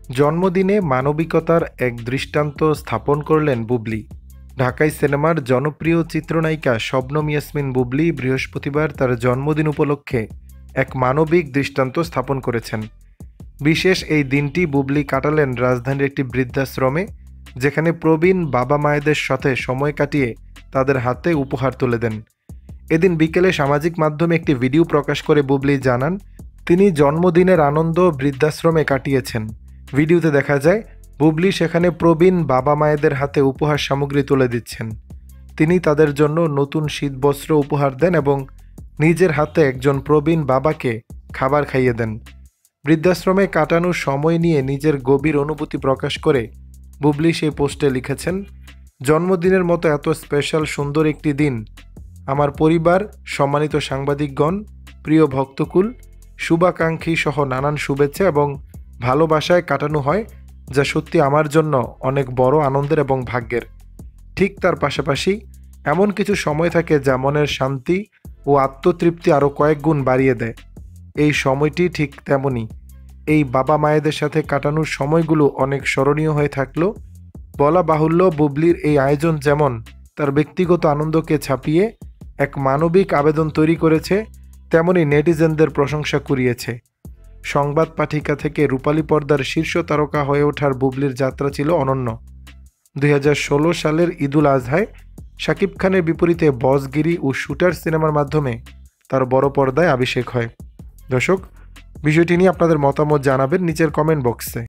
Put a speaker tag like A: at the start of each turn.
A: জন্মদিনে মানবিকতার এক দৃষ্টান্ত স্থাপন করলেন বুবলী। ঢাকাই সিনেমার জনপ্রিয় চিত্রনায়িকা শবনম ইয়াসমিন বুবলী বৃহস্পতিবার তার জন্মদিন উপলক্ষে এক মানবিক দৃষ্টান্ত স্থাপন করেছেন। বিশেষ এই দিনটি বুবলী কাটালেন রাজধানীর একটি বৃদ্ধাশ্রমে, যেখানে প্রবীণ বাবা মায়েদের সাথে সময় কাটিয়ে তাদের হাতে উপহার তুলে দেন। এদিন বিকেলে সামাজিক মাধ্যমে একটি ভিডিও প্রকাশ করে বুবলী জানান, তিনি জন্মদিনের আনন্দ বৃদ্ধাশ্রমে কাটিয়েছেন। ভিডিওতে দেখা যায় বুবলী সেখানে প্রবীণ বাবা মায়েদের হাতে উপহার সামগ্রী তুলে দিচ্ছেন। তিনি তাদের জন্য নতুন শীতবস্ত্র উপহার দেন এবং নিজের হাতে একজন প্রবীণ বাবাকে খাবার খাইয়ে দেন। বৃদ্ধাশ্রমে কাটানোর সময় নিয়ে নিজের গভীর অনুভূতি প্রকাশ করে বুবলী সেই পোস্টে লিখেছেন, জন্মদিনের মতো এত স্পেশাল সুন্দর একটি দিন আমার পরিবার, সম্মানিত সাংবাদিকগণ, প্রিয় ভক্তকুল, শুভাকাঙ্ক্ষী সহ নানান শুভেচ্ছা এবং ভালোবাসায় কাটানো হয়, যা সত্যি আমার জন্য অনেক বড় আনন্দের এবং ভাগ্যের। ঠিক তার পাশাপাশি এমন কিছু সময় থাকে যা মনের শান্তি ও আত্মতৃপ্তি আরও কয়েক গুণ বাড়িয়ে দেয়। এই সময়টি ঠিক তেমনই। এই বাবা মায়েদের সাথে কাটানোর সময়গুলো অনেক স্মরণীয় হয়ে থাকলো। বলা বাহুল্য, বুবলীর এই আয়োজন যেমন তার ব্যক্তিগত আনন্দকে ছাপিয়ে এক মানবিক আবেদন তৈরি করেছে, তেমনি নেটিজেনদের প্রশংসা কুড়িয়েছে। সংবাদ পাঠিকা থেকে রূপালী পর্দার শীর্ষ তারকা হয়ে ওঠার বুবলীর যাত্রা ছিল অনন্য। 2016 সালের ঈদুল আজহায় শাকিব খানের বিপরীতে বসগিরি ও শুটার সিনেমার মাধ্যমে তার বড় পর্দায় অভিষেক হয়। দর্শক, বিষয়টি নিয়ে আপনাদের মতামত জানাবেন নিচের কমেন্ট বক্সে।